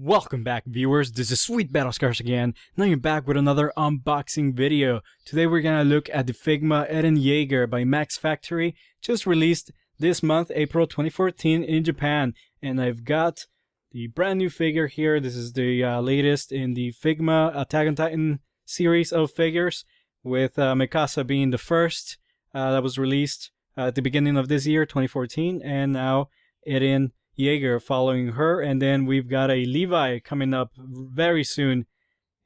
Welcome back, viewers. This is SweetBattlescars again. Now you're back with another unboxing video. Today we're gonna look at the Figma Eren Yeager by Max Factory, just released this month, April 2014 in Japan. And I've got the brand new figure here. This is the latest in the Figma Attack on Titan series of figures, with MIKASA being the first that was released at the beginning of this year, 2014, and now Eren Yeager following her, and then we've got a Levi coming up very soon,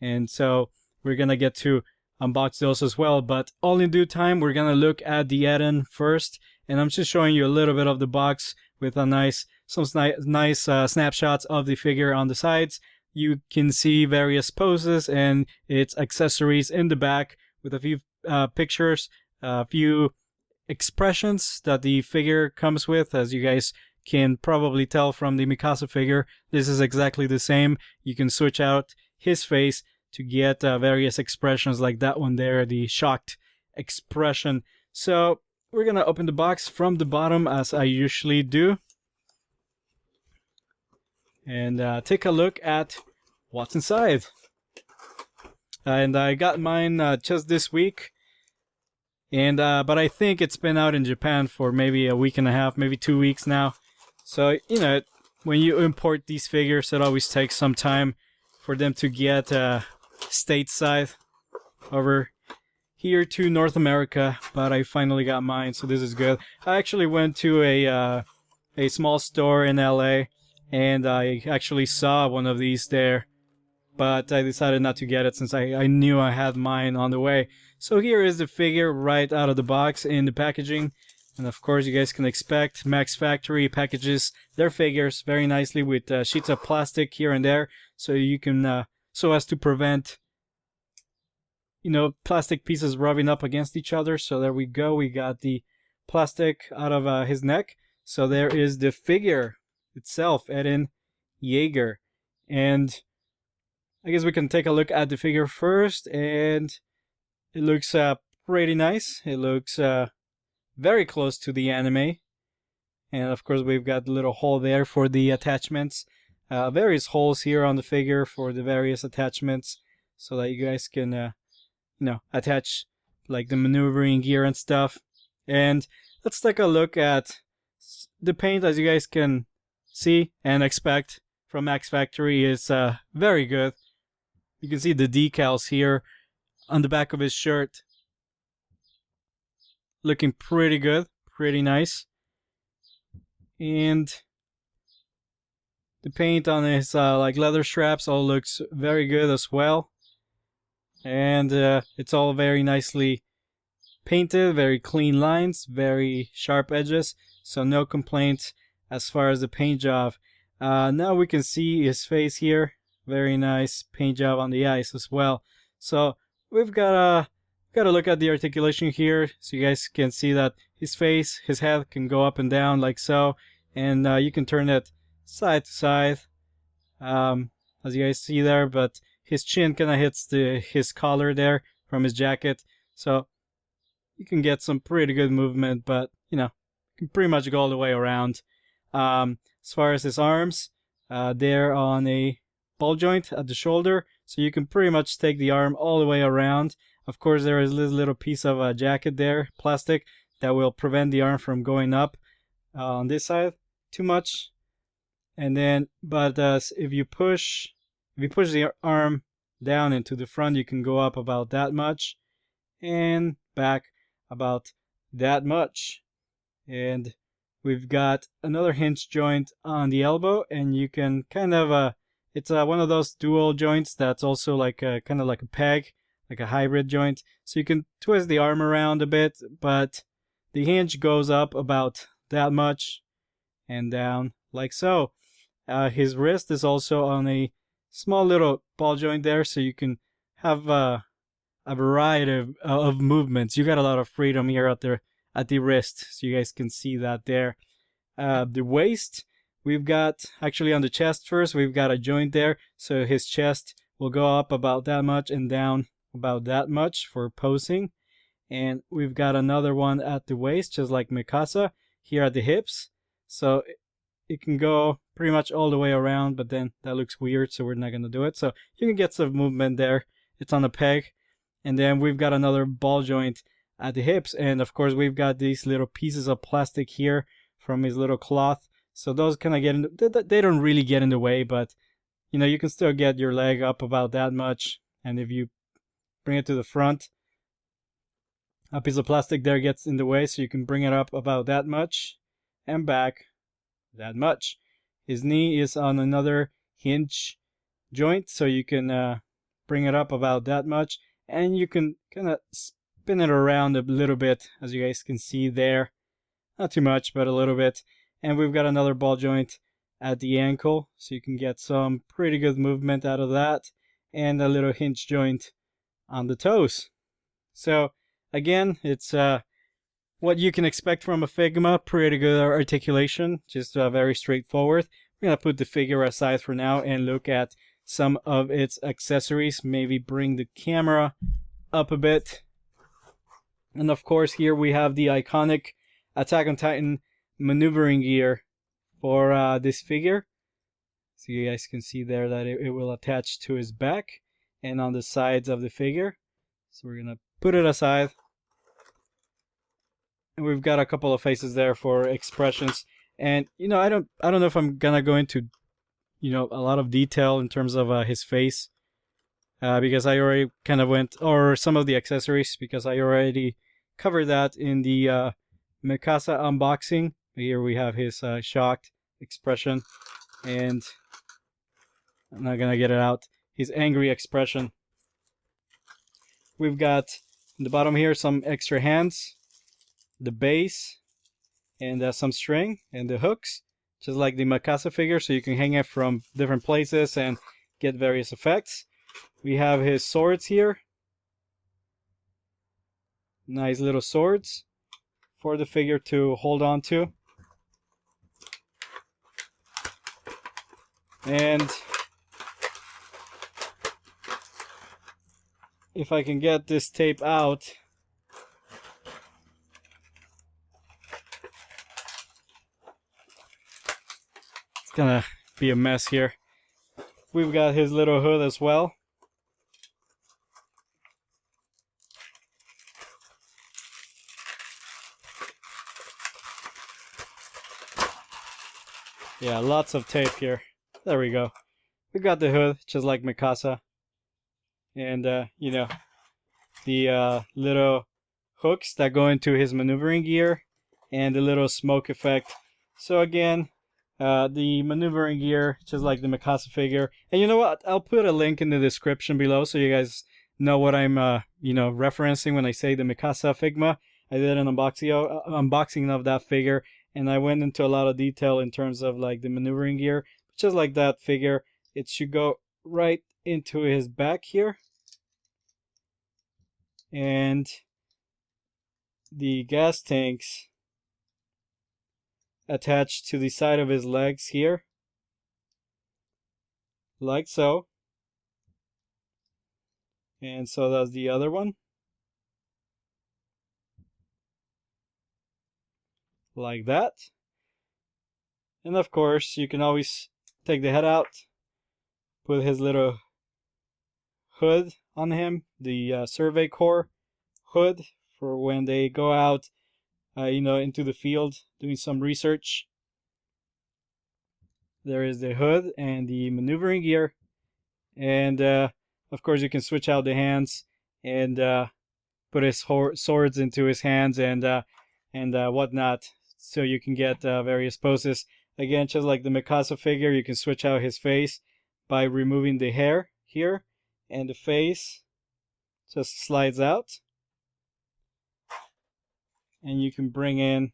and so we're gonna get to unbox those as well, but all in due time. We're gonna look at the Eren first, and I'm just showing you a little bit of the box with a nice snapshots of the figure on the sides. You can see various poses and its accessories in the back with a few pictures, a few expressions that the figure comes with. As you guys can probably tell from the MIKASA figure, this is exactly the same. You can switch out his face to get various expressions like that one there, the shocked expression. So we're gonna open the box from the bottom as I usually do, and take a look at what's inside. And I got mine just this week, and but I think it's been out in Japan for maybe a week and a half, maybe 2 weeks now. So, you know, when you import these figures, it always takes some time for them to get stateside over here to North America, but I finally got mine, so this is good. I actually went to a small store in LA, and I actually saw one of these there, but I decided not to get it since I knew I had mine on the way. So here is the figure right out of the box in the packaging. And of course, you guys can expect Max Factory packages their figures very nicely with sheets of plastic here and there, so you can so as to prevent, you know, plastic pieces rubbing up against each other. So there we go. We got the plastic out of his neck. So there is the figure itself, Eren Yeager, and I guess we can take a look at the figure first. And it looks pretty nice. It looks very close to the anime, and of course we've got the little hole there for the attachments, various holes here on the figure for the various attachments, so that you guys can you know, attach like the maneuvering gear and stuff. And let's take a look at the paint. As you guys can see and expect from Max Factory, is very good. You can see the decals here on the back of his shirt, looking pretty good, pretty nice. And the paint on his like leather straps all looks very good as well. And it's all very nicely painted, very clean lines, very sharp edges, so no complaints as far as the paint job. Now we can see his face here, very nice paint job on the eyes as well. So we've got a look at the articulation here, so you guys can see that his face, his head can go up and down like so, and you can turn it side to side, as you guys see there. But his chin kind of hits his collar there from his jacket, so you can get some pretty good movement. But you know, you can pretty much go all the way around. As far as his arms, they're on a ball joint at the shoulder, so you can pretty much take the arm all the way around. Of course, there is this little piece of a jacket there, plastic, that will prevent the arm from going up on this side too much. And then, but if you push the arm down into the front, you can go up about that much, and back about that much. And we've got another hinge joint on the elbow, and you can kind of it's one of those dual joints that's also like kind of like a peg, like a hybrid joint, so you can twist the arm around a bit, but the hinge goes up about that much and down like so. His wrist is also on a small little ball joint there, so you can have a variety of movements. You got a lot of freedom here at the wrist, so you guys can see that there. The waist, we've got actually on the chest first, we've got a joint there, so his chest will go up about that much and down about that much for posing. And we've got another one at the waist, just like MIKASA, here at the hips. So it can go pretty much all the way around, but then that looks weird, so we're not going to do it. So you can get some movement there. It's on a peg. And then we've got another ball joint at the hips. And of course, we've got these little pieces of plastic here from his little cloth. So those kind of get in, they don't really get in the way, but you know, you can still get your leg up about that much. And if you bring it to the front, a piece of plastic there gets in the way, so you can bring it up about that much and back that much. His knee is on another hinge joint, so you can bring it up about that much, and you can kind of spin it around a little bit, as you guys can see there. Not too much, but a little bit. And we've got another ball joint at the ankle, so you can get some pretty good movement out of that, and a little hinge joint on the toes. So again, it's what you can expect from a Figma. Pretty good articulation, just very straightforward. We're going to put the figure aside for now and look at some of its accessories. Maybe bring the camera up a bit. And of course, here we have the iconic Attack on Titan maneuvering gear for this figure. So you guys can see there that it will attach to his back and on the sides of the figure. So we're going to put it aside. And we've got a couple of faces there for expressions. And you know, I don't know if I'm gonna go into, you know, a lot of detail in terms of his face, because I already kind of went, or some of the accessories, because I already covered that in the MIKASA unboxing. Here we have his shocked expression, and I'm not gonna get it out. His angry expression. We've got in the bottom here some extra hands, the base, and some string and the hooks, just like the MIKASA figure, so you can hang it from different places and get various effects. We have his swords here. Nice little swords for the figure to hold on to. And if I can get this tape out, it's gonna be a mess here. We've got his little hood as well. Yeah, lots of tape here. There we go. We got the hood, just like MIKASA. And, you know, the little hooks that go into his maneuvering gear, and the little smoke effect. So again, the maneuvering gear, just like the MIKASA figure. And you know what? I'll put a link in the description below so you guys know what I'm, you know, referencing when I say the MIKASA Figma. I did an unboxing of that figure, and I went into a lot of detail in terms of like the maneuvering gear. But just like that figure, it should go right into his back here. And the gas tanks attached to the side of his legs here, like so. And so does the other one, like that. And of course, you can always take the head out, put his little hood on him, the Survey Corps hood, for when they go out, you know, into the field doing some research. There is the hood and the maneuvering gear, and of course you can switch out the hands and put his swords into his hands and whatnot, so you can get various poses. Again, just like the MIKASA figure, you can switch out his face by removing the hair here, and the face just slides out. And you can bring in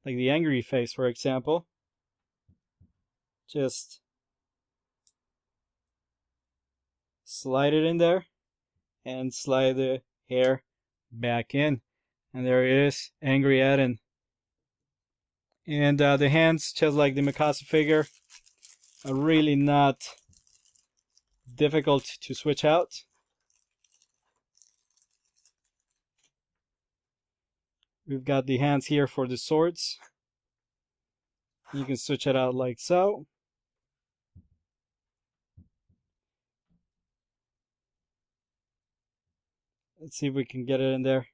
like the angry face, for example. Just slide it in there and slide the hair back in. And there it is, Angry Eren. And the hands, just like the MIKASA figure, are really not difficult to switch out. We've got the hands here for the swords. You can switch it out like so. Let's see if we can get it in there.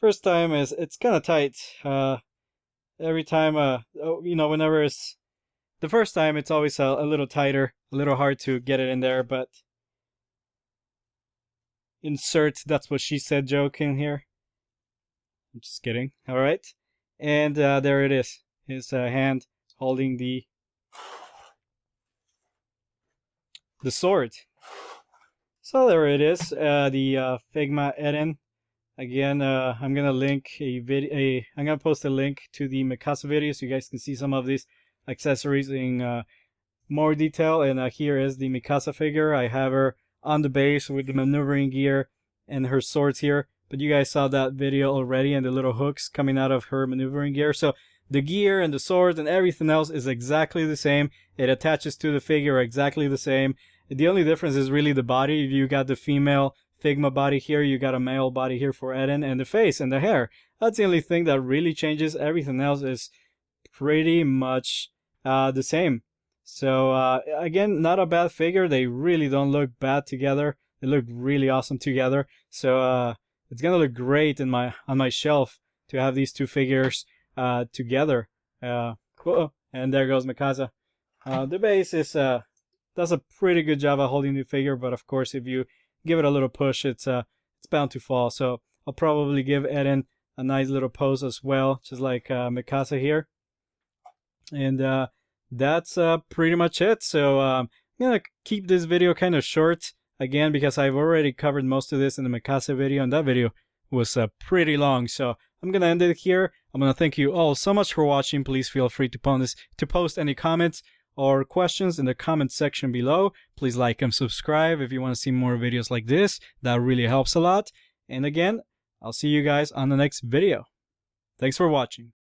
First time it's kind of tight. Every time, whenever it's the first time, it's always a little tighter, a little hard to get it in there. But insert, that's what she said joke in here. I'm just kidding. All right, and there it is. His hand holding the sword. So there it is, the Figma Eren. Again, I'm gonna link I'm gonna post a link to the MIKASA video so you guys can see some of these accessories in more detail. And here is the MIKASA figure. I have her on the base with the maneuvering gear and her swords here. But you guys saw that video already, and the little hooks coming out of her maneuvering gear. So the gear and the swords and everything else is exactly the same. It attaches to the figure exactly the same. The only difference is really the body. You got the female Figma body here, you got a male body here for Eren, and the face and the hair. That's the only thing that really changes. Everything else is pretty much the same. So again, not a bad figure. They really don't look bad together. They look really awesome together. So it's gonna look great on my shelf to have these two figures together. And there goes MIKASA. The base is does a pretty good job at holding the figure, but of course, if you give it a little push, it's bound to fall. So I'll probably give Eren a nice little pose as well, just like MIKASA here. And that's pretty much it. So I'm gonna keep this video kind of short again because I've already covered most of this in the MIKASA video, and that video was pretty long. So I'm gonna end it here. I'm gonna thank you all so much for watching. Please feel free to post any comments or questions in the comment section below. Please like and subscribe if you want to see more videos like this. That really helps a lot. And again, I'll see you guys on the next video. Thanks for watching.